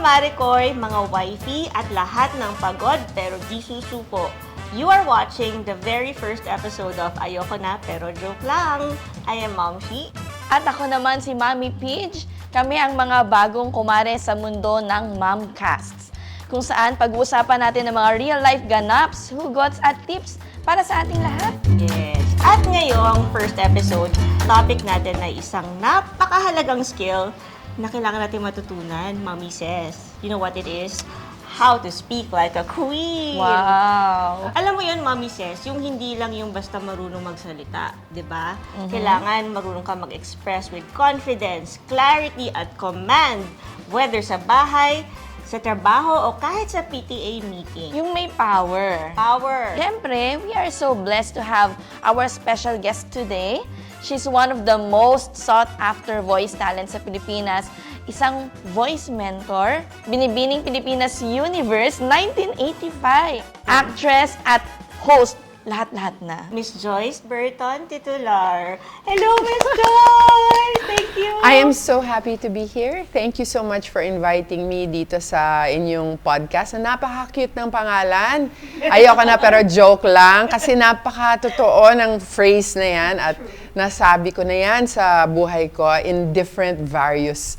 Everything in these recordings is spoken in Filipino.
Marikoy, mga wifey at lahat ng pagod pero di susuko. You are watching the very first episode of Ayoko na pero joke lang. I am Momshi. At ako naman si Mami Pidge. Kami ang mga bagong kumare sa mundo ng Momcasts, kung saan pag-uusapan natin ng mga real-life ganaps, hugots at tips para sa ating lahat. Yes. At ngayong first episode, topic natin ay isang napakahalagang skill na kailangan natin matutunan, Mommy says. You know what it is? How to speak like a queen. Wow! Alam mo yun, Mommy says, yung hindi lang yung basta marunong magsalita, di ba? Kailangan marunong ka mag-express with confidence, clarity, at command, whether sa bahay, sa trabaho, o kahit sa PTA meeting. Yung may power. Power. Siyempre, we are so blessed to have our special guest today. She's one of the most sought-after voice talents sa Pilipinas. Isang voice mentor, Binibining Pilipinas Universe 1985. Actress at host, lahat-lahat na. Miss Joyce Burton Titular. Hello, Miss Joyce! Thank you! I am so happy to be here. Thank you so much for inviting me dito sa inyong podcast. Napaka-cute ng pangalan. Ayoko na pero joke lang kasi napaka-totoo ng phrase na yan at nasabi ko na yan sa buhay ko in different various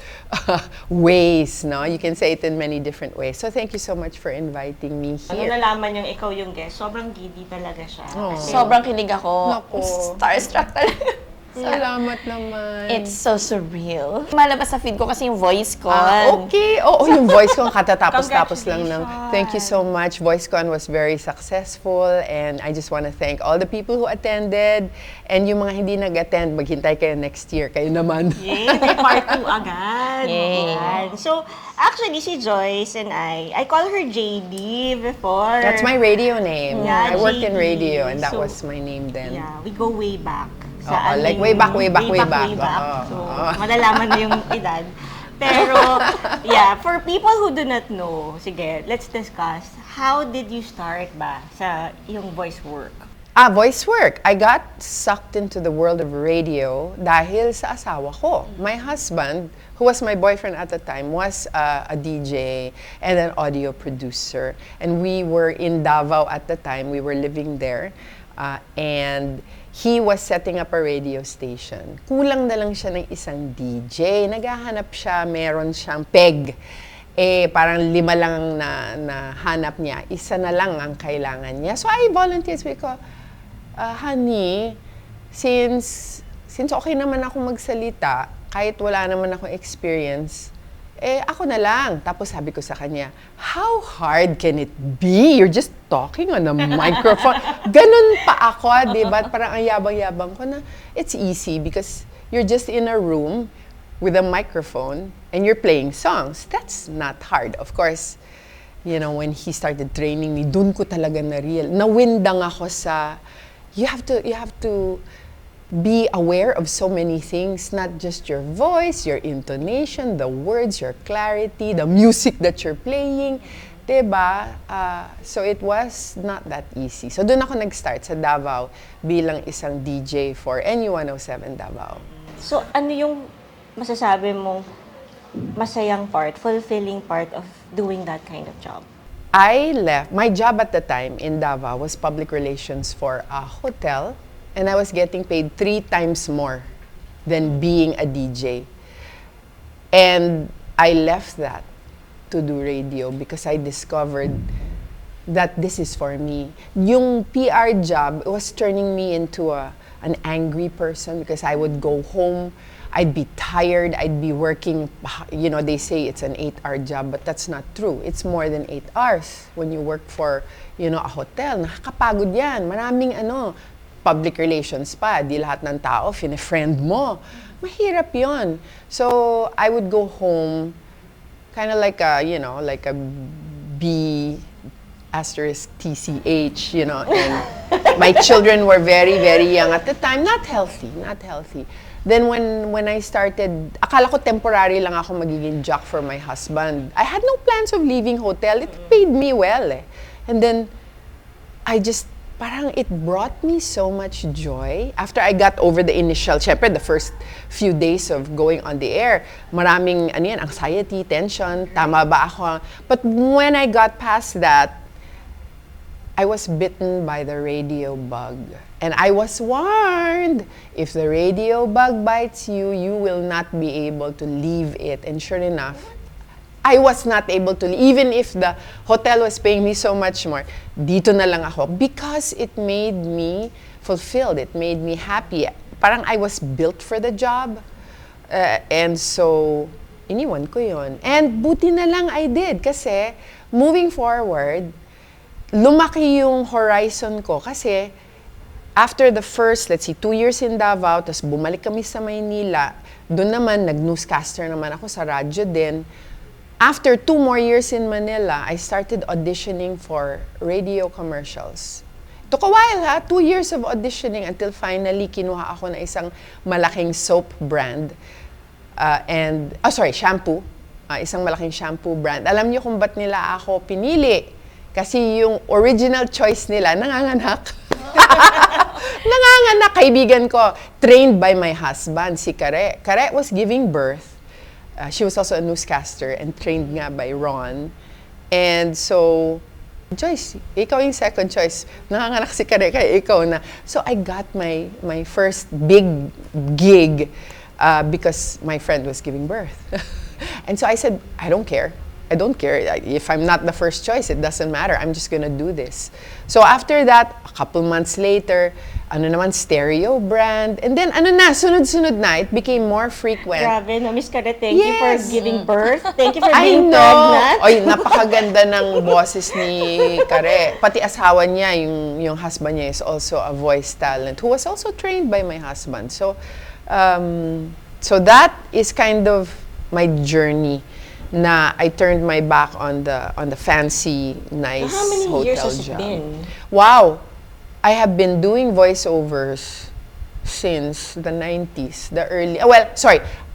ways. No? You can say it in many different ways. So thank you so much for inviting me Ano here. nalaman yung ikaw yung guest, sobrang giddy talaga siya. Oh. Kasi Sobrang kilig ako. Naku. Starstruck talaga. Salamat naman. It's so surreal. Malabas sa feed ko kasi yung voice ko. Okay. Oo, yung voice con katatapos-tapos lang ng. Thank you so much. VoiceCon was very successful and I just want to thank all the people who attended and yung mga hindi nag-attend, maghintay kayo next year. Kayo naman. Yay, may part 2 agad. Yay. Ayan. So, actually, si Joyce and I call her JD before. That's my radio name. Yeah, I worked in JD. radio and that So, was my name then. Yeah, we go way back. Oo, like ating- way back. Oo, So, oo. malalaman na yung edad. Pero, yeah, for people who do not know, sige, let's discuss, how did you start ba sa yung voice work? Voice work. I got sucked into the world of radio dahil sa asawa ko. My husband, who was my boyfriend at the time, was a DJ and an audio producer. And we were in Davao at the time. We were living there. And he was setting up a radio station. Kulang na lang siya ng isang DJ. Naghahanap siya, meron siyang peg. Parang 5 lang na hanap niya. Isa na lang ang kailangan niya. So I volunteered. Sabi ko, honey, since okay naman ako magsalita, kahit wala naman akong experience, ako na lang. Tapos sabi ko sa kanya, how hard can it be? You're just talking on a microphone. Ganun pa ako, di ba? Parang ang yabang-yabang ko na, it's easy because you're just in a room with a microphone and you're playing songs. That's not hard. Of course, you know, when he started training me, dun ko talaga nawindang ako sa, you have to be aware of so many things, not just your voice, your intonation, the words, your clarity, the music that you're playing, diba? So it was not that easy. So doon ako nag-start sa Davao bilang isang DJ for NU107 Davao. So, ano yung masasabi mong masayang part, fulfilling part of doing that kind of job? I left, my job at the time in Davao was public relations for a hotel. And I was getting paid 3 times more than being a DJ. And I left that to do radio because I discovered that this is for me. Yung PR job was turning me into an angry person because I would go home, I'd be tired, I'd be working, you know, they say it's an 8-hour job, but that's not true. It's more than 8 hours when you work for, you know, a hotel. Nakakapagod yan. Maraming public relations pa, di lahat ng tao, fine-friend mo. Mahirap yon. So, I would go home, kind of like a, you know, like a B asterisk TCH, you know, and my children were very, very young at the time, not healthy. Then when I started, akala ko temporary lang ako magiging jock for my husband. I had no plans of leaving hotel. It paid me well. And then, I just parang it brought me so much joy. After I got over the initial, syempre the first few days of going on the air, maraming anxiety, tension, tama ba ako? But when I got past that, I was bitten by the radio bug. And I was warned, if the radio bug bites you, you will not be able to leave it. And sure enough, I was not able to leave. Even if the hotel was paying me so much more, dito na lang ako. Because it made me fulfilled. It made me happy. Parang I was built for the job. And so, iniwan ko yun. And buti na lang I did. Kasi, moving forward, lumaki yung horizon ko kasi after the first, let's see, 2 years in Davao, tapos bumalik kami sa Maynila, doon naman, nag-newscaster naman ako sa radyo din. After 2 more years in Manila, I started auditioning for radio commercials. Took a while 2 years of auditioning until finally kinuha ako na isang malaking soap brand. Shampoo. Isang malaking shampoo brand. Alam niyo kung ba't nila ako pinili? Kasi yung original choice nila, nanganganak. Nanganganak, kaibigan ko, trained by my husband, si Kare. Kare was giving birth. She was also a newscaster and trained nga by Ron. And so, Joyce, ikaw yung second choice. Nanganganak si Kare, kaya ikaw na. So I got my first big gig because my friend was giving birth. And so I said, I don't care. If I'm not the first choice, it doesn't matter. I'm just gonna do this. So after that, a couple months later, stereo brand. And then, sunod-sunod na, it became more frequent. Grabe, na-miss ka na. Thank you for Yes. giving birth. Thank you for I being know. pregnant. Oy, napakaganda ng boses ni Kare. Pati asawa niya, yung husband niya is also a voice talent who was also trained by my husband. So, so that is kind of my journey. Na I turned my back on the fancy, nice How many hotel years has it job. been? Wow, I have been doing voiceovers since the 90s,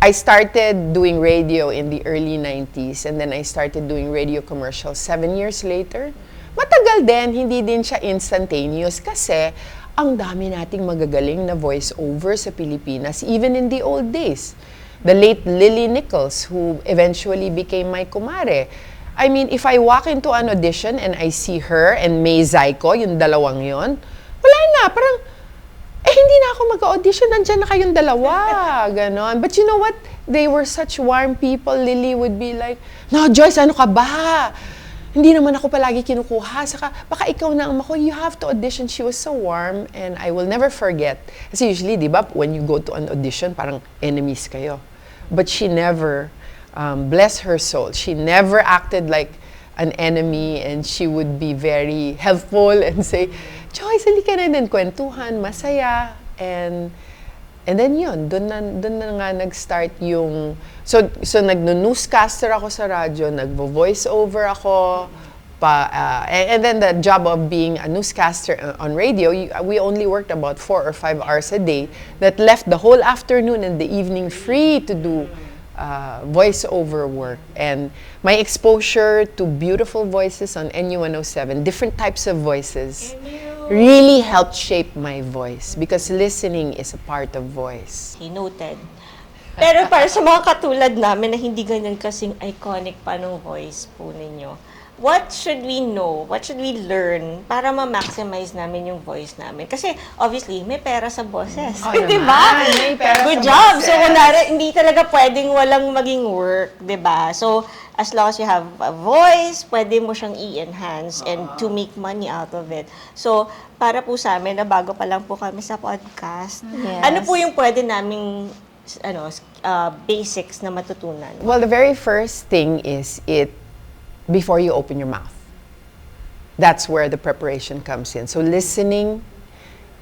I started doing radio in the early 90s and then I started doing radio commercials 7 years later. Matagal din, hindi din siya instantaneous kasi ang dami nating magagaling na voiceover sa Pilipinas even in the old days. The late Lily Nichols, who eventually became my kumare. I mean, if I walk into an audition and I see her and May Zaiko, yung dalawang yon, wala na, parang, hindi na ako mag-audition, nandyan na kayong dalawa, ganon. But you know what? They were such warm people. Lily would be like, no, Joyce, ano ka ba? Hindi naman ako palagi kinukuha. Saka, baka ikaw na ang mako, you have to audition. She was so warm and I will never forget. Kasi usually, di ba, when you go to an audition, parang enemies kayo. But she never, bless her soul, she never acted like an enemy and she would be very helpful and say, Joyce, halika na din, kwentuhan, masaya. And then yun, dun na nga nag-start yung, so nag-newscaster ako sa radyo, nag-voice over ako, and then the job of being a newscaster on radio, we only worked about 4 or 5 hours a day. That left the whole afternoon and the evening free to do voiceover work. And my exposure to beautiful voices on NU107, different types of voices, really helped shape my voice because listening is a part of voice. Okay, noted. Pero para sa mga katulad namin na hindi ganyan kasing iconic pa ng voice po ninyo, what should we know? What should we learn para ma-maximize namin yung voice namin? Kasi, obviously, may pera sa boses. Oh, Di ba? naman, may pera Good sa job! boses. So, kunwari, hindi talaga pwedeng walang maging work, di ba? So, as long as you have a voice, pwede mo siyang i-enhance and to make money out of it. So, para po sa amin, na bago pa lang po kami sa podcast, Yes. ano po yung pwede naming basics na matutunan? Well, the very first thing is before you open your mouth. That's where the preparation comes in. So listening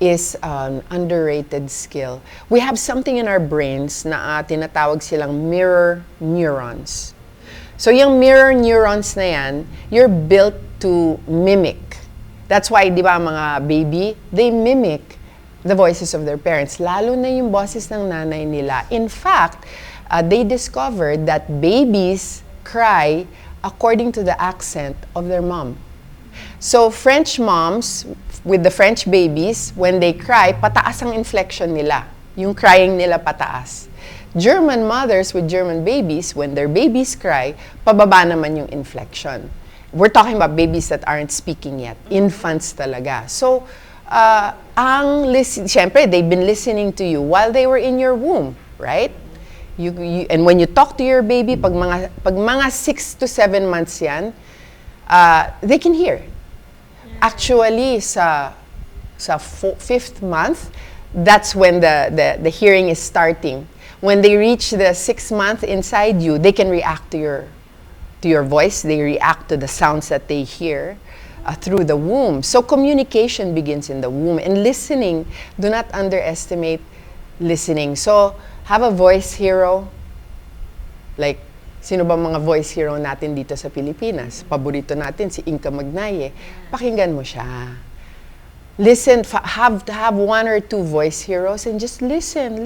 is an underrated skill. We have something in our brains na tinatawag silang mirror neurons. So yung mirror neurons na yan, you're built to mimic. That's why, di ba, mga baby, they mimic the voices of their parents, lalo na yung boses ng nanay nila. In fact, they discovered that babies cry according to the accent of their mom. So French moms, with the French babies, when they cry, pataas ang inflection nila. Yung crying nila pataas. German mothers with German babies, when their babies cry, pababa naman yung inflection. We're talking about babies that aren't speaking yet. Infants talaga. So, syempre, they've been listening to you while they were in your womb, right? And when you talk to your baby, pag mga 6 to 7 months yan, they can hear. Actually, sa 5th month, that's when the hearing is starting. When they reach the 6th month inside you, they can react to your voice. They react to the sounds that they hear through the womb. So communication begins in the womb. And listening, do not underestimate listening. So have a voice hero. Like, sino ba mga voice hero natin dito sa Pilipinas? Paborito natin si Inka Magnaye. Pakinggan mo siya. Listen, have 1 or 2 voice heroes and just listen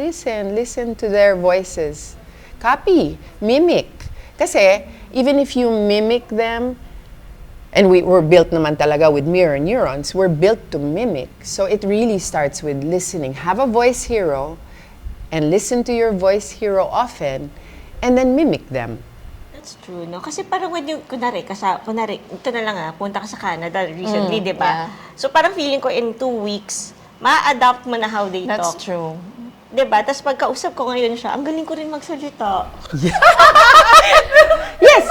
to their voices. Copy, mimic. Kasi, even if you mimic them, and we're built naman talaga with mirror neurons, we're built to mimic. So it really starts with listening. Have a voice hero and listen to your voice hero often and then mimic them. That's true, no? Kasi parang when you, kunwari, ito na lang punta ka sa Canada recently, di ba? yeah. So parang feeling ko in 2 weeks, ma-adapt mo na how they That's talk. true. Di ba? Tapos pagkausap ko ngayon siya, ang galing ko rin magsalita. Yes,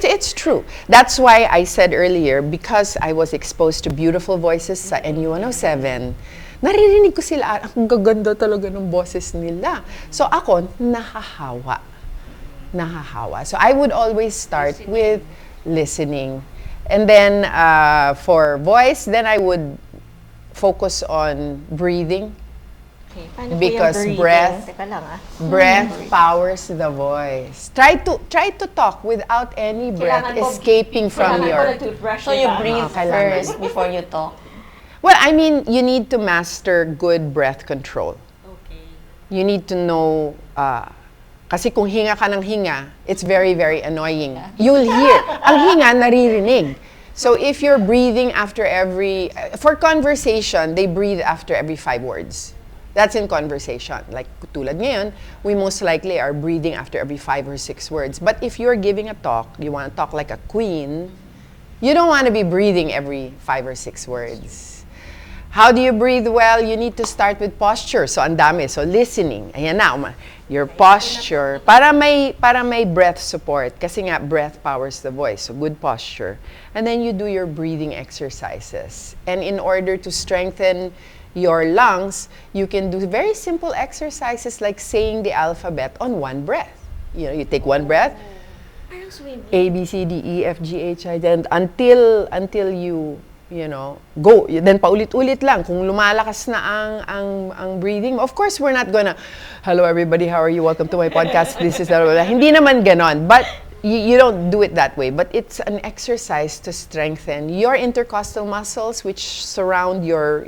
it's true. That's why I said earlier, because I was exposed to beautiful voices sa NU107, naririnig ko sila, ang gaganda talaga ng boses nila. So ako, nahahawa. So I would always start with listening. And then for voice, then I would focus on breathing. Okay, paano Because po yung breath- Teka lang, Breath powers the voice. Try to talk without any breath Kailangan po- escaping from your... So you breathe kailangan. first before you talk. Well, I mean, you need to master good breath control. Okay. You need to know, kasi kung hinga ka ng hinga, it's very, very annoying. You'll hear. Ang hinga, naririnig. So if you're breathing after for conversation, they breathe after every 5 words. That's in conversation. Like, tulad ngayon, we most likely are breathing after every 5 or 6 words. But if you're giving a talk, you want to talk like a queen, you don't want to be breathing every 5 or 6 words. How do you breathe well? You need to start with posture. So, ang dami. So, listening. Ayan na. Your posture. Para may breath support. Kasi nga, breath powers the voice. So, good posture. And then you do your breathing exercises. And in order to strengthen your lungs, you can do very simple exercises like saying the alphabet on 1 breath. You know, you take 1 breath, Parang swimming. A, B, C, D, E, F, G, H, I, then until you know, go. Then paulit-ulit lang. Kung lumalakas na ang breathing, of course, we're not gonna, hello everybody, how are you? Welcome to my podcast. This is, hindi naman ganon. But you don't do it that way. But it's an exercise to strengthen your intercostal muscles, which surround your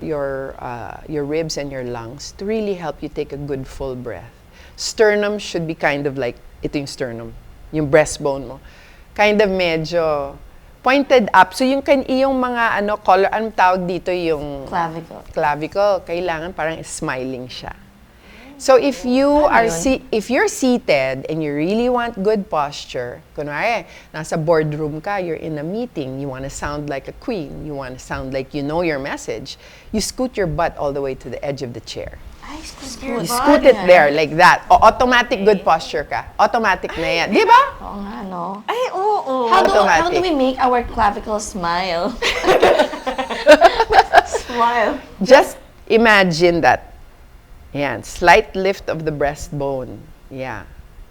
ribs and your lungs, to really help you take a good full breath. Sternum should be kind of like, ito yung sternum, yung breastbone mo. Kind of medyo pointed up. So yung mga color, anong tawag dito yung clavicle, kailangan parang smiling siya. So if if you're seated and you really want good posture, kunwari, nasa boardroom ka, you're in a meeting, you want to sound like a queen, you want to sound like you know your message, you scoot your butt all the way to the edge of the chair. Ay, You scoot it there like that. Automatic good posture ka. Automatic na yan. Di ba? Oo nga, no? Ay, oo. How do Automatic. we make our clavicle smile? Smile. Just imagine that. Yan, slight lift of the breastbone. Yeah.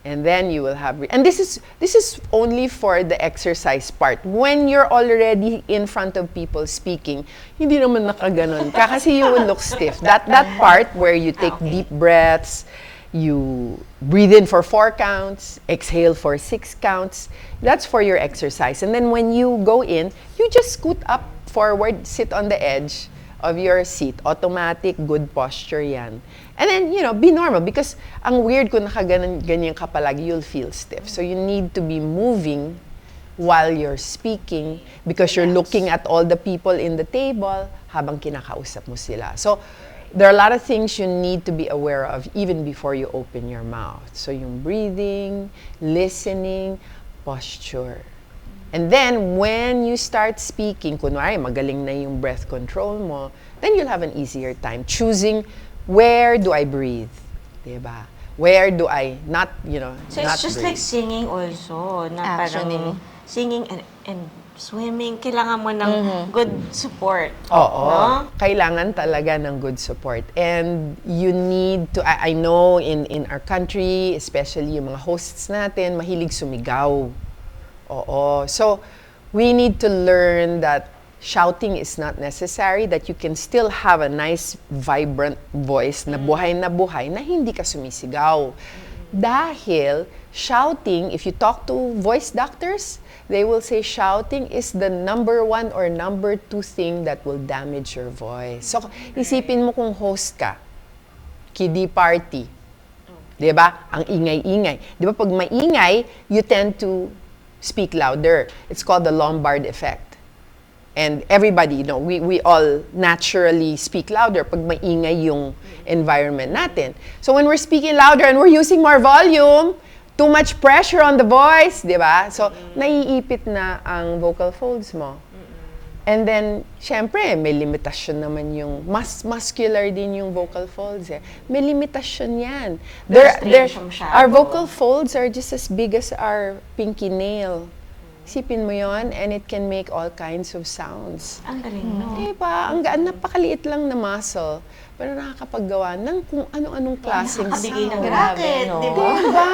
And then you will have, and this is only for the exercise part. When you're already in front of people speaking, hindi naman nakaganon ka kasi you will look stiff. That part where you take deep breaths, you breathe in for 4 counts, exhale for 6 counts, that's for your exercise. And then when you go in, you just scoot up forward, sit on the edge of your seat. Automatic, good posture yan. And then, be normal because ang weird kung ganyan ka palagi, you'll feel stiff. So you need to be moving while you're speaking because you're looking at all the people in the table habang kinakausap mo sila. So, there are a lot of things you need to be aware of even before you open your mouth. So, yung breathing, listening, posture. And then, when you start speaking, kunwari, magaling na yung breath control mo, then you'll have an easier time choosing where do I breathe, diba? Where do I not, So not it's just breathe. like singing also, na Actually. parang singing and swimming, kailangan mo ng good support. Oo. No? Kailangan talaga ng good support. And you need to, I know in our country, especially yung mga hosts natin, mahilig sumigaw. Oo. So, we need to learn that shouting is not necessary, that you can still have a nice, vibrant voice na buhay na hindi ka sumisigaw. Dahil shouting, if you talk to voice doctors, they will say shouting is the number 1 or number 2 thing that will damage your voice. So, isipin mo kung host ka, kiddie party, di ba? Ang ingay-ingay. Di ba pag maingay, you tend to speak louder. It's called the Lombard effect. And everybody, we all naturally speak louder pag maingay yung environment natin. So when we're speaking louder and we're using more volume, too much pressure on the voice, di ba? So, naiipit na ang vocal folds mo. And then, syempre, may limitasyon naman yung, mas muscular din yung vocal folds eh. May limitasyon yan. Straight siya masyado. Our vocal folds are just as big as our pinky nail. Isipin mo yon, and it can make all kinds of sounds. Ang galing, no? Diba? Napakaliit lang na muscle, pero nakakapaggawa ng kung ano-anong klaseng Nakakabigay ng sound. racket, no? di ba? Diba?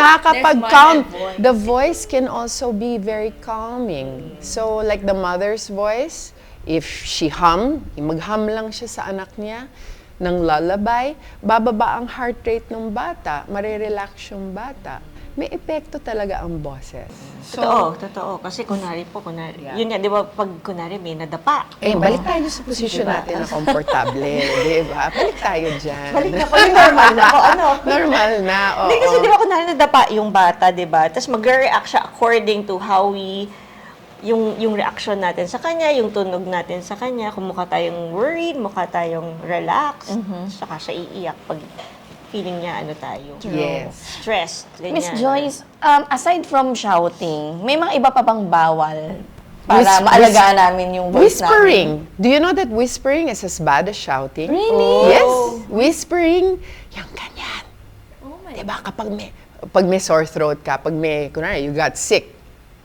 Nakakapag-count. The voice can also be very calming. So, like the mother's voice, if she mag-hum lang siya sa anak niya ng lullaby, bababa ang heart rate ng bata, marirelax yung bata. May epekto talaga ang boses. Totoo. Kasi yun nga, di ba, pag kunwari may nadapa. Balik tayo sa posisyon natin na komportable, di ba? Balik tayo dyan. Balik na po yung normal na. Normal na, oo. Hindi kasi di ba kunwari nadapa yung bata, di ba? Tapos mag-react siya according to how yung reaction natin sa kanya, yung tunog natin sa kanya, kung mukha tayong worried, mukha tayong relaxed, saka siya iiyak pag feeling niya Yes. stressed, ganyan. Miss Joyce, aside from shouting, may mga iba pa bang bawal para maalagaan namin yung voice Whispering. namin? Do you know that whispering is as bad as shouting? Really? Yes. Whispering, yung ganyan. Oh my Diba? Pag may sore throat ka, kunwari, you got sick,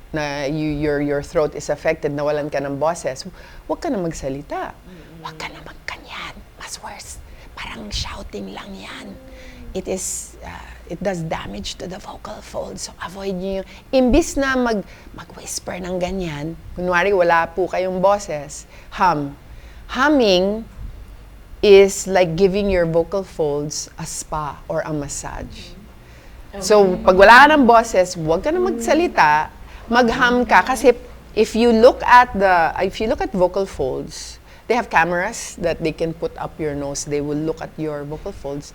na your throat is affected, nawalan ka ng boses, huwag ka na magsalita. Huwag ka na magkanyan. Mas worse. Parang shouting lang yan. It does damage to the vocal folds. So avoid nyo yung, imbis na mag-whisper ng ganyan, kunwari wala po kayong boses, hum. Humming is like giving your vocal folds a spa or a massage. So pag wala ka ng boses, huwag ka na magsalita, mag-hum ka. Kasi if you look at vocal folds, they have cameras that they can put up your nose. They will look at your vocal folds.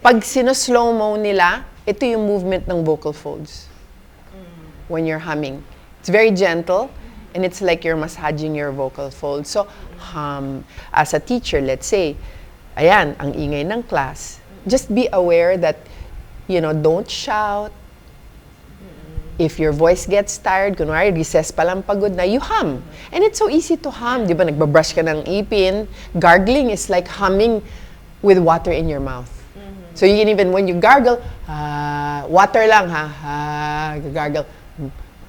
Pag sino-slow mo nila, ito yung movement ng vocal folds when you're humming. It's very gentle, and it's like you're massaging your vocal folds. So, hum. As a teacher, let's say, ayan, ang ingay ng class. Just be aware that, don't shout. If your voice gets tired, kunwari, recess pa lang pagod na, you hum. And it's so easy to hum. Di ba, nagbabrush ka ng ipin. Gargling is like humming with water in your mouth. So you can even, when you gargle, water lang gargle.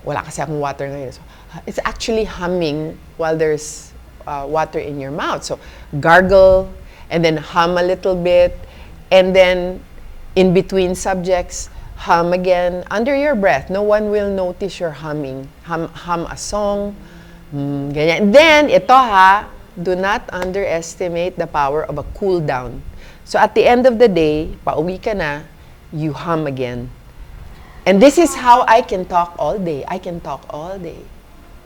Wala kasi akong water ngayon. So, it's actually humming while there's water in your mouth. So gargle, and then hum a little bit, and then in between subjects, hum again under your breath. No one will notice you're humming. Hum a song, ganyan. Then, do not underestimate the power of a cool down. So at the end of the day, pauwi ka na, you hum again. And this is how I can talk all day. I can talk all day.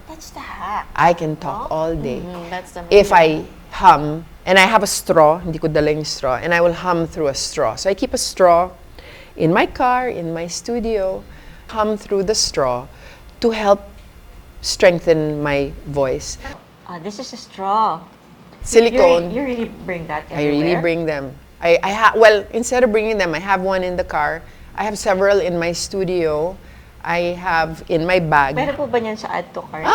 That's the hack. I can talk all day. That's the If I hum, and I have a straw, hindi ko dala yung straw, and I will hum through a straw. So I keep a straw in my car, in my studio, hum through the straw to help strengthen my voice. This is a straw. Silicone. You really bring that I everywhere? really bring them. Well, instead of bringing them, I have one in the car. I have several in my studio. I have in my bag. Meron po ba niyan sa add to cart?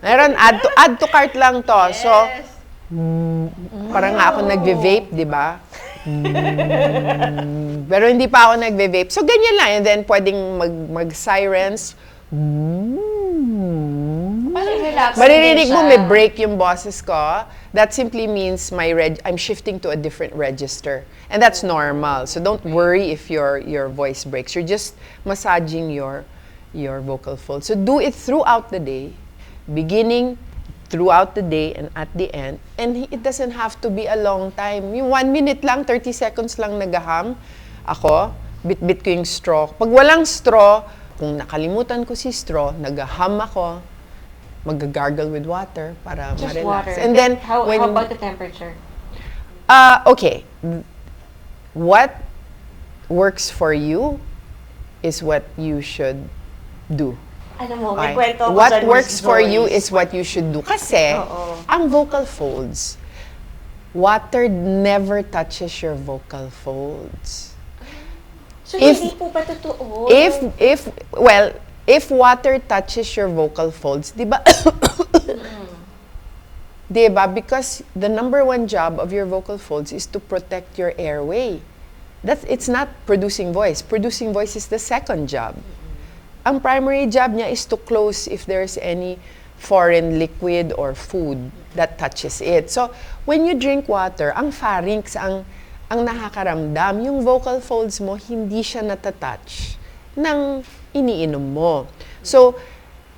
Meron, add to cart lang to. So, parang nga ako nagve-vape, di ba? Pero hindi pa ako nagve-vape. So, ganyan lang. And then, pwedeng mag-sirens. Maririnig mo, may break yung boses ko. That simply means I'm shifting to a different register. And that's normal. So don't worry if your voice breaks. You're just massaging your vocal folds. So do it throughout the day, beginning, throughout the day, and at the end. And it doesn't have to be a long time. Yung 1 minute lang, 30 seconds lang nagaham. Ako, bit-bit ko yung straw. Pag walang straw, kung nakalimutan ko si straw, nagaham ako, mag-gargle with water para Just ma-relax. water. And then, how about the temperature? Okay. What works for you is what you should do. Alam mo, may Okay? kwento ako What sa works Miss for you Joyce. is what you should do. Kasi, ang vocal folds, water never touches your vocal folds. So, If- hindi po ba totoo? If water touches your vocal folds, di ba? Di ba? Because the number one job of your vocal folds is to protect your airway. It's not producing voice. Producing voice is the second job. Ang primary job niya is to close if there's any foreign liquid or food that touches it. So, when you drink water, ang pharynx ang nakakaramdam. Yung vocal folds mo, hindi siya natatouch ng iniinom mo. So,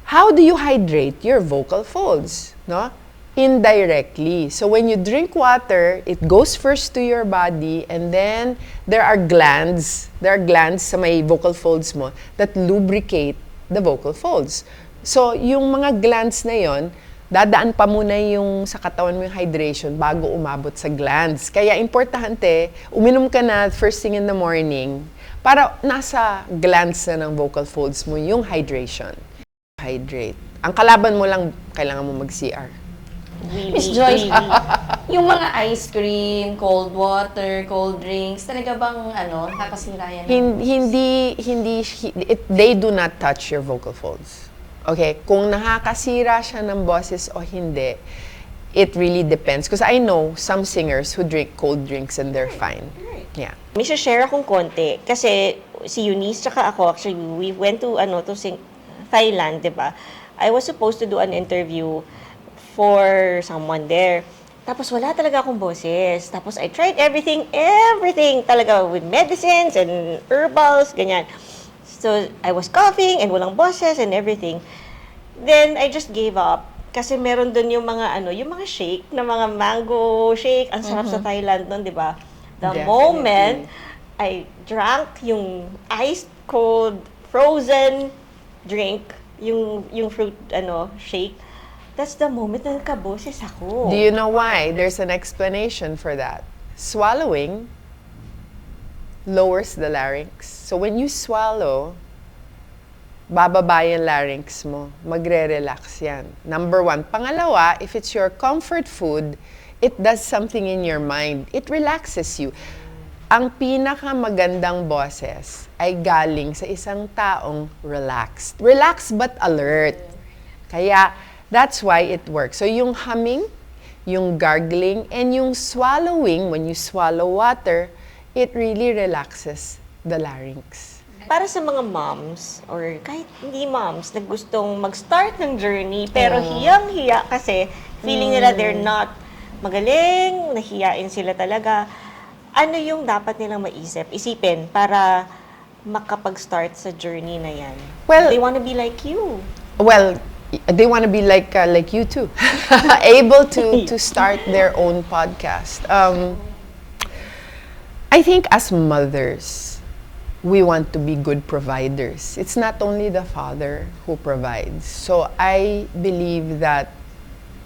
how do you hydrate your vocal folds? No? Indirectly. So, when you drink water, it goes first to your body, and then there are glands sa may vocal folds mo that lubricate the vocal folds. So, yung mga glands na yon, dadaan pa muna yung sa katawan mo yung hydration bago umabot sa glands. Kaya importante, uminom ka na first thing in the morning para nasa glands na ng vocal folds mo yung hydration. Hydrate. Ang kalaban mo lang, kailangan mo mag-CR. Miss Joyce, yung mga ice cream, cold water, cold drinks, talaga bang nakakasira yan? They do not touch your vocal folds. Okay, kung nakakasira siya ng boses o hindi, it really depends. Because I know some singers who drink cold drinks and they're fine. Yeah. May share akong konti. Kasi si Eunice tsaka ako, actually, we went to Thailand, di ba? I was supposed to do an interview for someone there. Tapos wala talaga akong boses. Tapos I tried everything talaga with medicines and herbals, ganyan. So, I was coughing and walang boses and everything. Then, I just gave up. Kasi meron dun yung mga shake, na mga mango shake. Ang sarap sa Thailand nun, di ba? The Definitely. moment I drank yung ice cold, frozen drink, yung fruit, shake, that's the moment na nagkaboses ako. Do you know why? There's an explanation for that. Swallowing lowers the larynx. So when you swallow, bababa yung larynx mo. Magre-relax yan. Number one. Pangalawa, if it's your comfort food, it does something in your mind. It relaxes you. Ang pinakamagandang boses ay galing sa isang taong relaxed. Relaxed but alert. Kaya, that's why it works. So yung humming, yung gargling, and yung swallowing, when you swallow water, it really relaxes the larynx. Para sa mga moms, or kahit hindi moms, na gustong mag-start ng journey, pero hiyang-hiya kasi feeling nila they're not magaling, nahiyain sila talaga, ano yung dapat nilang isipin para makapag-start sa journey na yan? Well, they wanna be like you. Well, they want to be like you too, able to start their own podcast. I think as mothers, we want to be good providers. It's not only the father who provides. So I believe that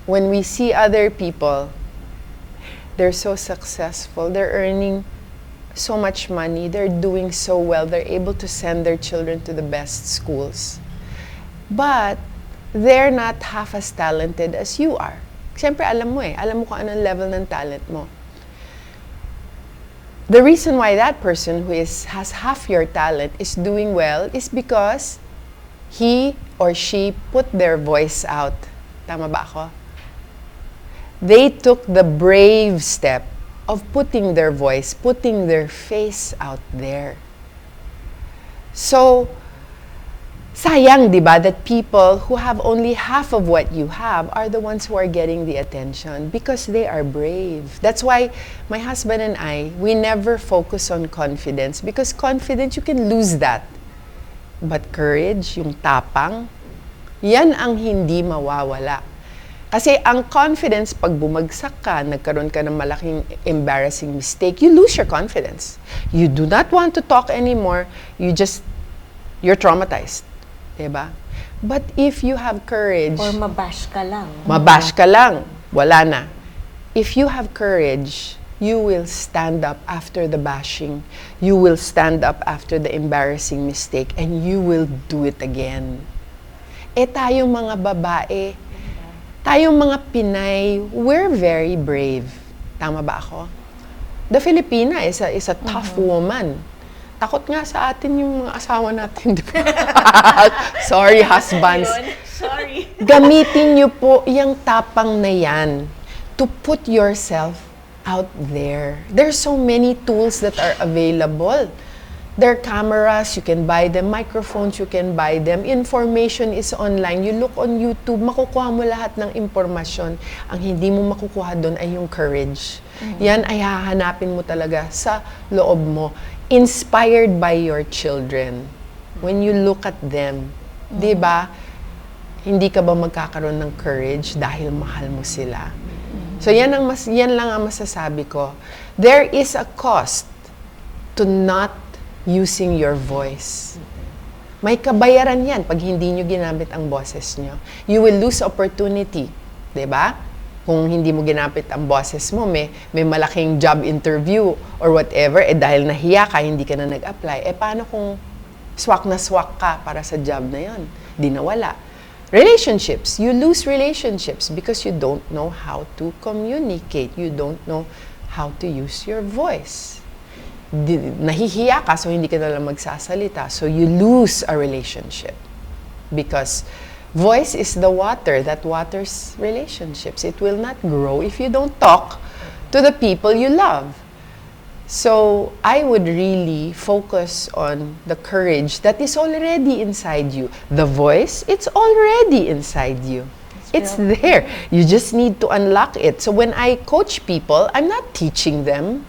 when we see other people, they're so successful, they're earning so much money, they're doing so well, they're able to send their children to the best schools. But they're not half as talented as you are. Siyempre, alam mo alam mo kung anong level ng talent mo. The reason why that person who has half your talent is doing well is because he or she put their voice out. Tama ba ako? They took the brave step of putting their voice, putting their face out there. So, sayang, di ba, that people who have only half of what you have are the ones who are getting the attention because they are brave. That's why my husband and I, we never focus on confidence because confidence, you can lose that. But courage, yung tapang, yan ang hindi mawawala. Kasi ang confidence, pag bumagsak ka, nagkaroon ka ng malaking embarrassing mistake, you lose your confidence. You do not want to talk anymore. You're traumatized. Diba? But if you have courage... Or mabash ka lang. Mabash ka lang. Wala na. If you have courage, you will stand up after the bashing. You will stand up after the embarrassing mistake and you will do it again. Tayong mga babae, tayong mga Pinay, we're very brave. Tama ba ako? The Filipina is a tough woman. Takot nga sa atin yung mga asawa natin. Sorry, husbands. Sorry. Gamitin niyo po yung tapang na yan to put yourself out there. There's so many tools that are available. There are cameras, you can buy them. Microphones, you can buy them. Information is online. You look on YouTube, makukuha mo lahat ng impormasyon. Ang hindi mo makukuha doon ay yung courage. Yan ay hahanapin mo talaga sa loob mo. Inspired by your children. When you look at them, di ba? Hindi ka ba magkakaroon ng courage dahil mahal mo sila? So yan lang ang masasabi ko. There is a cost to not using your voice. May kabayaran yan pag hindi nyo ginamit ang boses nyo. You will lose opportunity. Diba? Kung hindi mo ginamit ang boses mo, may malaking job interview or whatever, dahil nahiya ka, hindi ka na nag-apply, paano kung swak na swak ka para sa job na yon? Di nawala. Relationships. You lose relationships because you don't know how to communicate. You don't know how to use your voice. Nahihiya ka, so hindi ka na lang magsasalita. So you lose a relationship. Because voice is the water that waters relationships. It will not grow if you don't talk to the people you love. So I would really focus on the courage that is already inside you. The voice, it's already inside you. It's there. You just need to unlock it. So when I coach people, I'm not teaching them.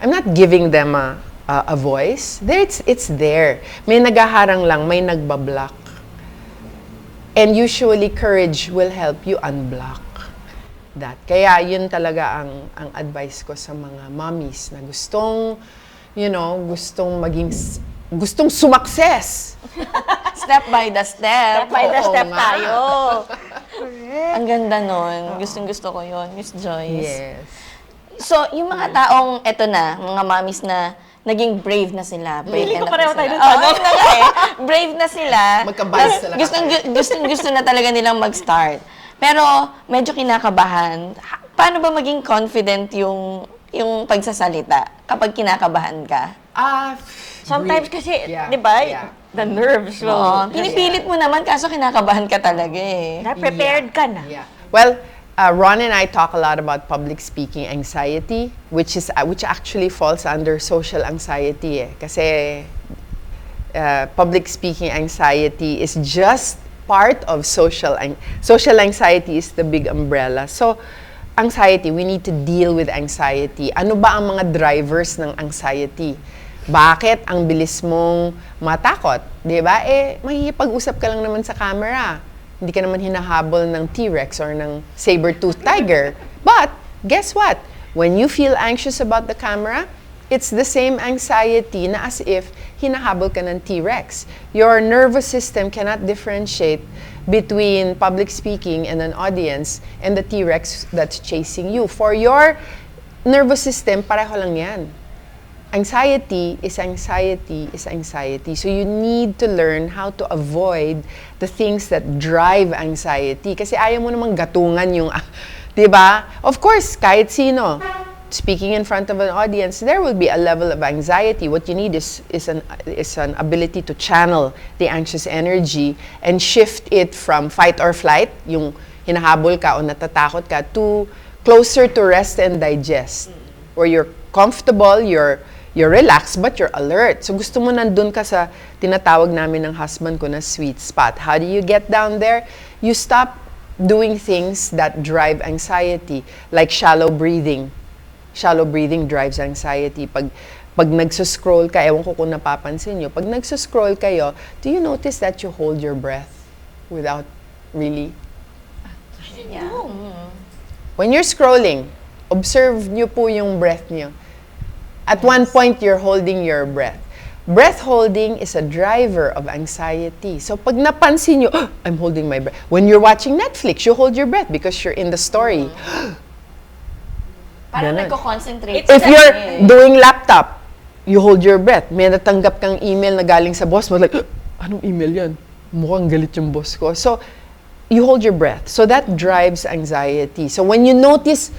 I'm not giving them a voice. It's there. May nagaharang lang, may nagbablock. And usually, courage will help you unblock that. Kaya yun talaga ang advice ko sa mga mommies na gustong sumakses. Step by the step. Step by the Oo step nga. tayo. Ang ganda nun. Gustong-gusto ko yun, Miss Joyce. Yes. So, yung mga taong, eto na, mga mommies na naging brave na sila. Brave Feeling ko enough pareho na tayo sila. ng Oo, yun na nga eh. Brave na sila. Magka-bias talaga Gusto na talaga nilang mag-start. Pero, medyo kinakabahan. Paano ba maging confident yung pagsasalita kapag kinakabahan ka? Sometimes kasi, Yeah, di ba, yeah. the nerves will... Oo, pinipilit mo naman kaso kinakabahan ka talaga eh. Prepared ka na. Yeah. Well, Ron and I talk a lot about public speaking anxiety, which actually falls under social anxiety. Kasi public speaking anxiety is just part of social anxiety is the big umbrella. So, anxiety, we need to deal with anxiety. Ano ba ang mga drivers ng anxiety? Bakit ang bilis mong matakot? Di ba? Makikipag-usap ka lang naman sa camera. Hindi ka naman hinahabol ng T-Rex or ng saber-toothed tiger. But, guess what? When you feel anxious about the camera, it's the same anxiety na as if hinahabol ka ng T-Rex. Your nervous system cannot differentiate between public speaking and an audience and the T-Rex that's chasing you. For your nervous system, pareho lang yan. anxiety is anxiety is anxiety. So you need to learn how to avoid the things that drive anxiety. Kasi ayaw mo namang gatungan yung, di ba? Of course, kahit sino, speaking in front of an audience, there will be a level of anxiety. What you need is an ability to channel the anxious energy and shift it from fight or flight, yung hinahabol ka o natatakot ka, to closer to rest and digest, where you're comfortable, you're relaxed, but you're alert. So gusto mo nandun ka sa tinatawag namin ng husband ko na sweet spot. How do you get down there? You stop doing things that drive anxiety, like shallow breathing. Shallow breathing drives anxiety. Pag nagsuscroll ka, ewan ko kung napapansin nyo, pag nagsuscroll kayo, do you notice that you hold your breath without really? Yeah. When you're scrolling, observe nyo po yung breath nyo. At one point, you're holding your breath. Breath holding is a driver of anxiety. So pag napansin nyo, I'm holding my breath. When you're watching Netflix, you hold your breath because you're in the story. Parang Ganun. nagko-concentrate. If you're doing laptop, you hold your breath. May natanggap kang email na galing sa boss mo, like, anong email yan? Mukhang galit yung boss ko. So, you hold your breath. So that drives anxiety. So when you notice,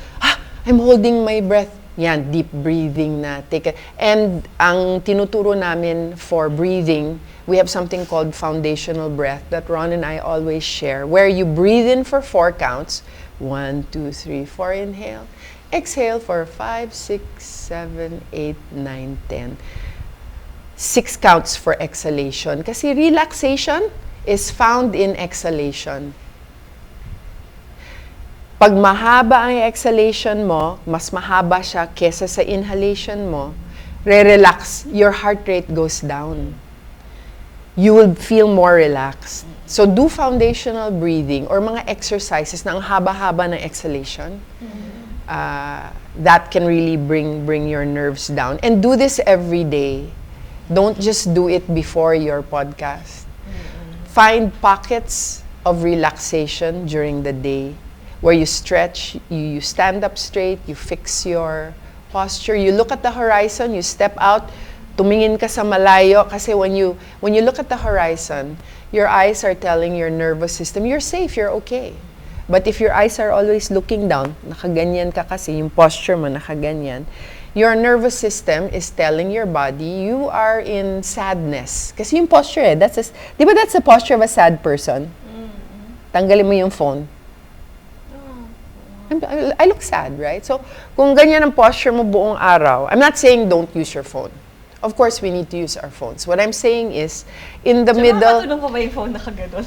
I'm holding my breath, yan, deep breathing na. Take it. And ang tinuturo namin for breathing, we have something called foundational breath that Ron and I always share, where you breathe in for 4 counts. 1, 2, 3, 4, inhale. Exhale for 5, 6, 7, 8, 9, 10. 6 counts for exhalation. Kasi relaxation is found in exhalation. Pag mahaba ang exhalation mo, mas mahaba siya kesa sa inhalation mo, re-relax, your heart rate goes down. You will feel more relaxed. So do foundational breathing or mga exercises na ang haba-haba ng exhalation. That can really bring your nerves down. And do this every day. Don't just do it before your podcast. Find pockets of relaxation during the day where you stretch, you stand up straight, you fix your posture, you look at the horizon, you step out, tumingin ka sa malayo kasi when you look at the horizon, your eyes are telling your nervous system, you're safe, you're okay. But if your eyes are always looking down, nakaganyan ka kasi, yung posture mo nakaganyan, your nervous system is telling your body you are in sadness. Kasi yung posture di ba that's the posture of a sad person? Tanggalin mo yung phone. I look sad, right? So, kung ganyan ang posture mo buong araw, I'm not saying don't use your phone. Of course, we need to use our phones. What I'm saying is, in the middle... Makakatulong pa ba yung phone nakaganon?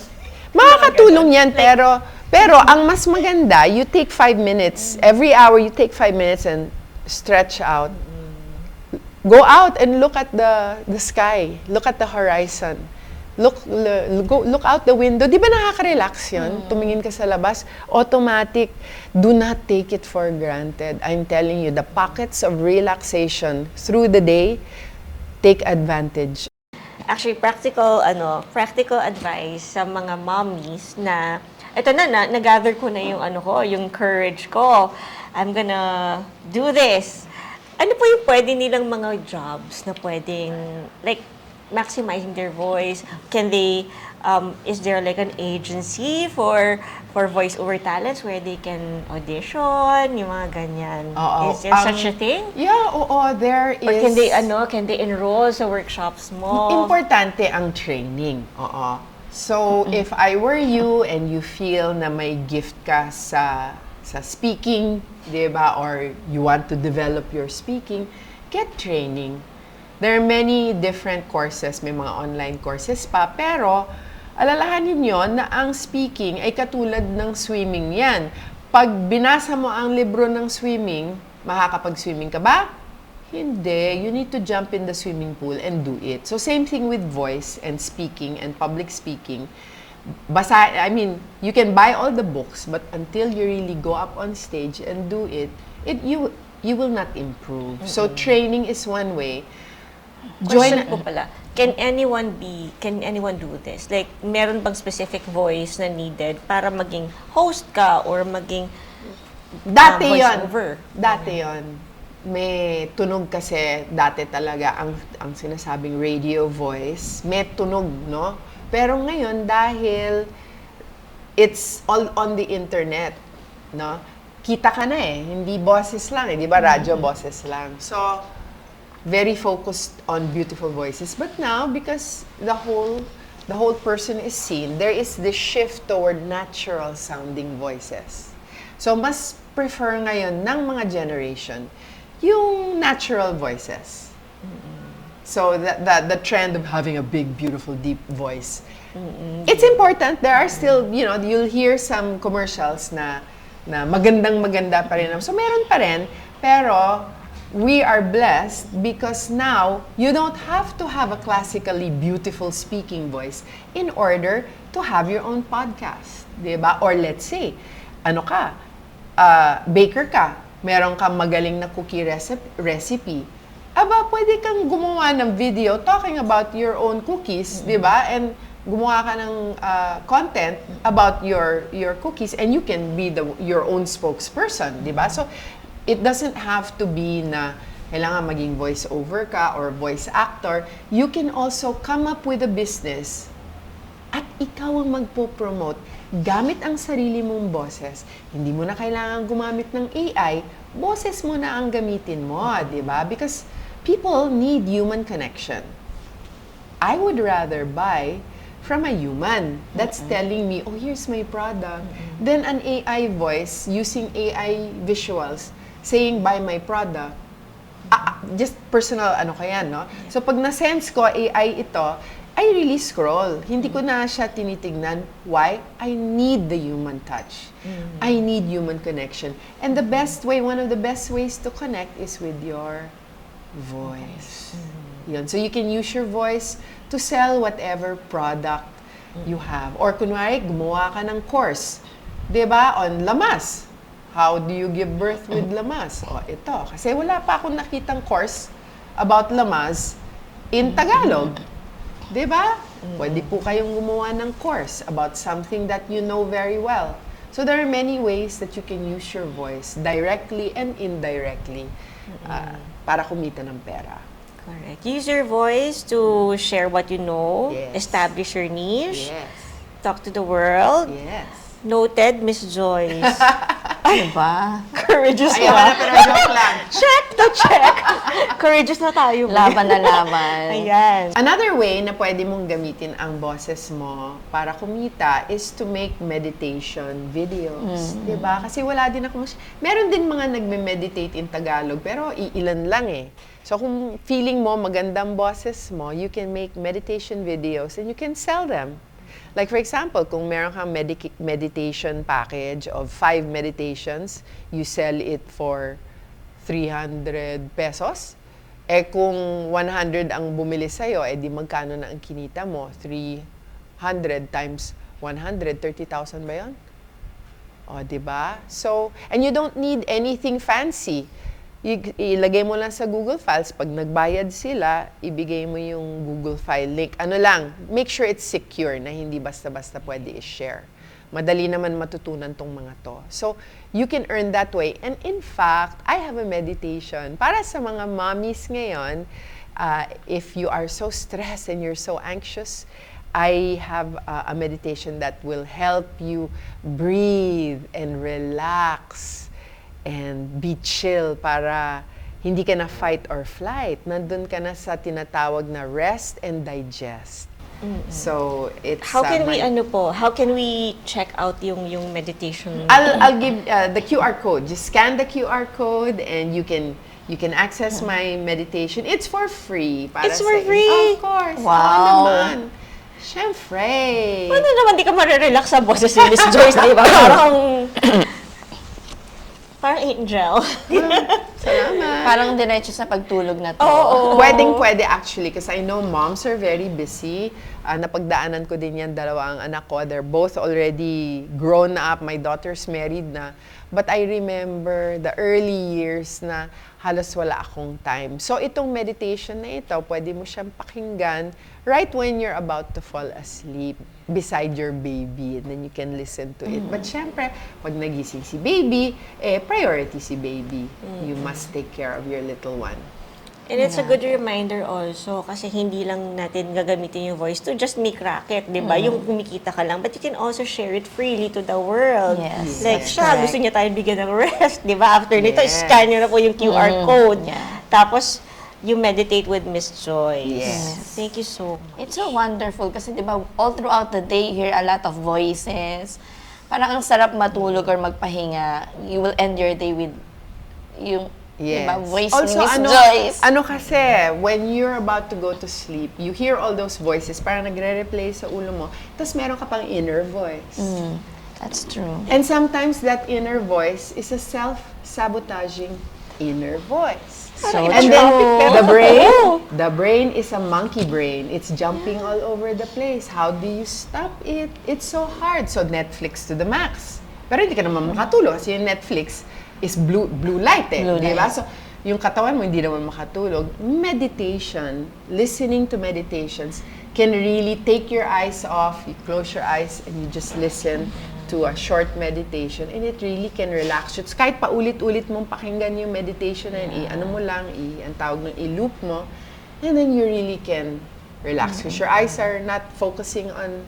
Makakatulong yan, pero ang mas maganda, you take 5 minutes. Every hour, you take 5 minutes and stretch out. Go out and look at the sky. Look at the horizon. Look out the window. Di ba nakaka-relax yun? Tumingin ka sa labas. Automatic. Do not take it for granted. I'm telling you, the pockets of relaxation through the day, take advantage. Actually, practical advice sa mga mommies na ito na-gather ko na yung yung courage ko. I'm gonna do this. Ano po yung pwede nilang mga jobs na pwedeng like maximizing their voice? Can they is there like an agency for voice-over talents where they can audition, yung mga ganyan? Oo. Is there such a thing? Yeah, there is. Or can they enroll sa workshops mo? Importante ang training. Oo. So, if I were you and you feel na may gift ka sa speaking, di ba, or you want to develop your speaking, get training. There are many different courses, may mga online courses pa, pero alalahanin nyo na ang speaking ay katulad ng swimming yan. Pag binasa mo ang libro ng swimming, makakapag-swimming ka ba? Hindi. You need to jump in the swimming pool and do it. So same thing with voice and speaking and public speaking. You can buy all the books, but until you really go up on stage and do it, you will not improve. So training is one way. Question ko pala, can anyone do this? Like, meron bang specific voice na needed para maging host ka or maging Dati voiceover? Dati yon. may tunog kasi dati talaga ang sinasabing radio voice, may tunog, no? Pero ngayon dahil it's all on the internet, no? Kita ka na hindi boses lang di ba? Radyo boses lang. So, very focused on beautiful voices. But now, because the whole person is seen, there is this shift toward natural sounding voices. So, mas prefer ngayon ng mga generation yung natural voices. So, the trend of having a big, beautiful, deep voice. It's important. There are still, you'll hear some commercials na maganda pa rin. So, meron pa rin. Pero, we are blessed because now you don't have to have a classically beautiful speaking voice in order to have your own podcast, di ba? Or let's say, baker ka, meron kang magaling na cookie recipe. Aba, pwede kang gumawa ng video talking about your own cookies, di ba? And gumawa ka ng content about your cookies and you can be your own spokesperson, di ba? So, it doesn't have to be na kailangan maging voice-over ka or voice actor. You can also come up with a business at ikaw ang magpo-promote gamit ang sarili mong boses. Hindi mo na kailangan gumamit ng AI, boses mo na ang gamitin mo, di ba? Because people need human connection. I would rather buy from a human that's telling me, oh, here's my product, than an AI voice using AI visuals saying, buy my product. Just personal, no? So, pag na-sense ko, AI ito, I really scroll. Hindi ko na siya tinitignan. Why? I need the human touch. I need human connection. And the best way, one of the best ways to connect is with your voice. Yun. So, you can use your voice to sell whatever product you have. Or, kunwari, gumawa ka ng course. Diba? On lamas. How do you give birth with lamas? O, ito. Kasi wala pa akong nakitang course about lamas in Tagalog. Diba? Pwede po kayong gumawa ng course about something that you know very well. So there are many ways that you can use your voice directly and indirectly para kumita ng pera. Correct. Use your voice to share what you know, Yes. establish your niche, Yes. talk to the world. Yes. Noted, Miss Joyce. Ano ba? Courageous Ayaw na. na, pero joke lang. Check to check. Courageous na tayo. Laban na laban. Ayan. Another way na pwede mong gamitin ang boses mo para kumita is to make meditation videos. Diba? Kasi wala din ako meron din mga nagme-meditate in Tagalog, pero iilan lang So kung feeling mo magandang boses mo, you can make meditation videos and you can sell them. Like for example, kung meron kang meditation package of 5 meditations, you sell it for 300 pesos. Kung 100 ang bumili sa'yo, di magkano na ang kinita mo? 300 times 100, 30,000 ba yun? O, diba? So, and you don't need anything fancy. Ilagay mo lang sa Google Files. Pag nagbayad sila, ibigay mo yung Google File link. Ano lang, make sure it's secure na hindi basta-basta pwede i-share. Madali naman matutunan tong mga to. So, you can earn that way. And in fact, I have a meditation para sa mga mommies ngayon. If you are so stressed and you're so anxious, I have a meditation that will help you breathe and relax and be chill para hindi ka na fight or flight. Nandun ka na sa tinatawag na rest and digest. So, it's... How can we check out yung meditation? I'll give the QR code. Just scan the QR code and you can access my meditation. It's for free. It's for free? Of course. Wow. Oo naman. Siyempre. Paano naman di ka marirelax sa boses ni Miss Joyce, di ba? Parang angel. Salamat. Parang diretso sa pagtulog na to. Oo. Pwede actually because I know moms are very busy. Napagdaanan ko din yan, dalawa ang anak ko. They're both already grown up. My daughter's married na. But I remember the early years na halos wala akong time. So itong meditation na ito, pwede mo siyang pakinggan right when you're about to fall asleep beside your baby, and then you can listen to it. But syempre, pag nagising si baby, priority si baby. You must take care of your little one. And it's a good reminder also kasi hindi lang natin gagamitin yung voice to just make racket, di ba? Yung kumikita ka lang. But you can also share it freely to the world. Yes. Like Yes, siya, correct. gusto niya tayo bigyan ng rest, di ba? After nito, Yes. scan nyo na po yung QR code. Yeah. Tapos, you meditate with Miss Joyce. Yes. Thank you so much. It's so wonderful kasi 'di ba all throughout the day you hear a lot of voices. Parang ang sarap matulog or magpahinga. You will end your day with yung diba, voice ni Also, Miss Joyce. ano kasi, when you're about to go to sleep, you hear all those voices, parang nagre-replay sa ulo mo, tapos meron ka pang inner voice. That's true. And sometimes that inner voice is a self-sabotaging inner voice. So And true. then the brain is a monkey brain. It's jumping all over the place. How do you stop it? It's so hard. So Netflix to the max. Pero hindi ka naman makatulog kasi yung Netflix is blue light Blue di ba? light. So yung katawan mo hindi naman makatulog. Meditation, listening to meditations can really take your eyes off. You close your eyes and you just listen to a short meditation and it really can relax you. Kahit paulit-ulit mong pakinggan yung meditation na yun, ano mo lang, ang tawag ng i-loop mo, and then you really can relax. Because your eyes are not focusing on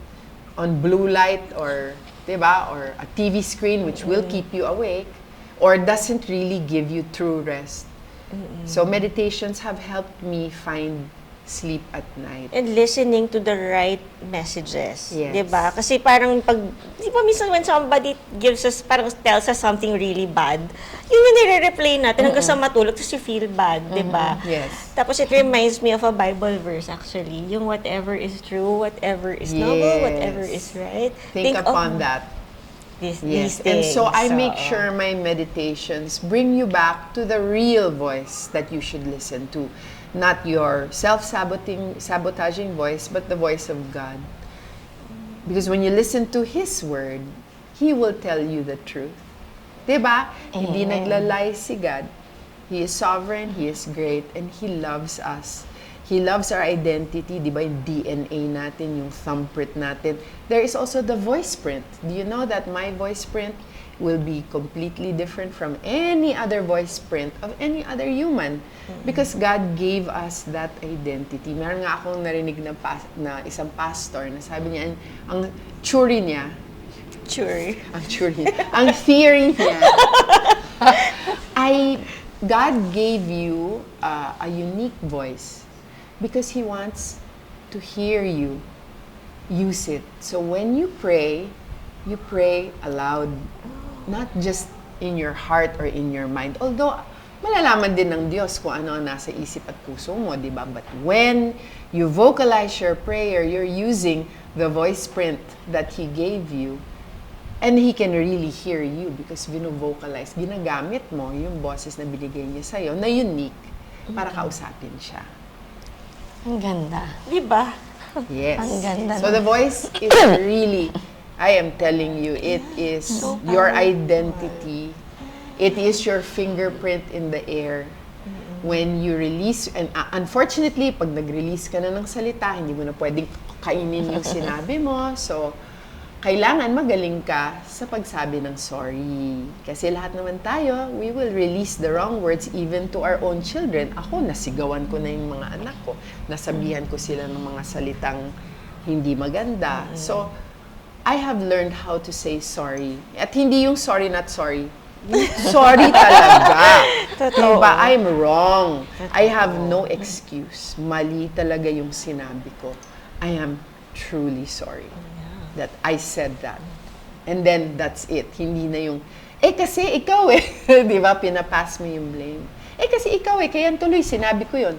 blue light or, diba, or a TV screen which will keep you awake or doesn't really give you true rest. So meditations have helped me find sleep at night. And listening to the right messages. Yes. Diba? Kasi parang pag, di ba minsan when somebody gives us, parang tells us something really bad, yun yung nire-replay natin hanggang sa matulog, tapos you feel bad, diba? Yes. Tapos it reminds me of a Bible verse actually, yung whatever is true, whatever is noble, Yes. whatever is right. Think of upon that. these Yes, things. and so I make Oo. sure my meditations bring you back to the real voice that you should listen to. Not your self-sabotaging voice, but the voice of God. Because when you listen to His word, He will tell you the truth. Diba? Hindi naglalay si God. He is sovereign, He is great, and He loves us. He loves our identity, di ba? Yung DNA natin, yung thumbprint natin. There is also the voice print. Do you know that my voice print will be completely different from any other voice print of any other human? Because God gave us that identity. Meron nga akong narinig na isang pastor na sabi niya, ang theory niya, ang theory niya, God gave you a unique voice because He wants to hear you use it. So when you pray aloud, not just in your heart or in your mind. Although, malalaman din ng Diyos kung ano ang nasa isip at puso mo, di ba? But when you vocalize your prayer, you're using the voice print that He gave you, and He can really hear you because vino-vocalize, ginagamit mo yung boses na binigay niya sa'yo na unique para kausapin siya. Ang ganda. Diba? Yes. Ang ganda So nun. the voice is really, I am telling you, it is your identity. It is your fingerprint in the air. When you release, and unfortunately, pag nag-release ka na ng salita, hindi mo na pwedeng kainin yung sinabi mo. So, kailangan magaling ka sa pagsabi ng sorry. Kasi lahat naman tayo, we will release the wrong words even to our own children. Ako, nasigawan ko na yung mga anak ko. Nasabihan ko sila ng mga salitang hindi maganda. So, I have learned how to say sorry. At hindi yung sorry, not sorry. Sorry talaga. Totoo. Diba? I'm wrong. I have no excuse. Mali talaga yung sinabi ko. I am truly sorry that I said that. And then, that's it. Hindi na yung, kasi ikaw Di ba? Pinapass mo yung blame. Kasi ikaw kaya tuloy, sinabi ko yun.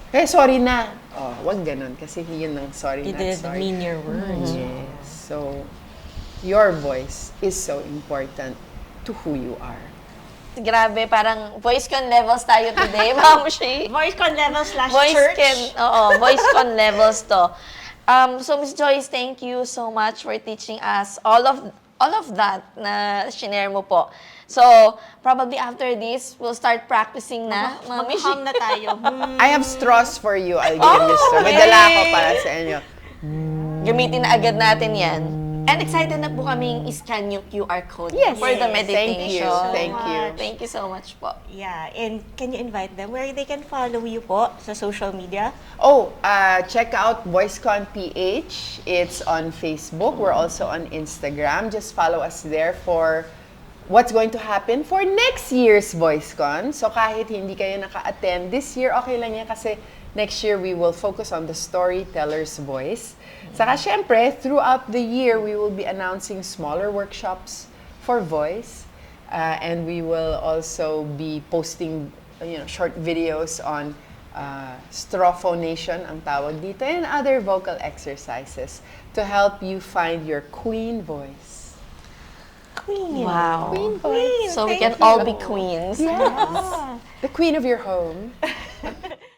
Kaya sorry na. Wag ganun. Kasi yun ang sorry, You not didn't sorry. mean your words. Yes. So, your voice is so important to who you are. Grabe, parang voice con levels tayo today, Ma'am Shi. Voice con level / Voice church. voice con levels to. So Miss Joyce, thank you so much for teaching us all of all of that na shinare mo po. So, probably after this, we'll start practicing na. Mami, Mag-hum na tayo. I have straws for you. I'll give you straws. May dala ako para sa inyo. Gamitin na agad natin yan. And excited na po kaming i-scan yung QR code for the meditation. Thank you. Thank you so much po. Yeah, and can you invite them where they can follow you po sa social media? Oh, check out VoiceCon PH. It's on Facebook. We're also on Instagram. Just follow us there for what's going to happen for next year's VoiceCon. So kahit hindi kayo naka-attend this year, okay lang yan kasi next year we will focus on the storyteller's voice. Saka syempre, throughout the year, we will be announcing smaller workshops for voice. And we will also be posting short videos on strophonation, ang tawag dito, and other vocal exercises to help you find your queen voice. Queen. Wow. Queen voice. So we Thank can all be queens. Yes. The queen of your home.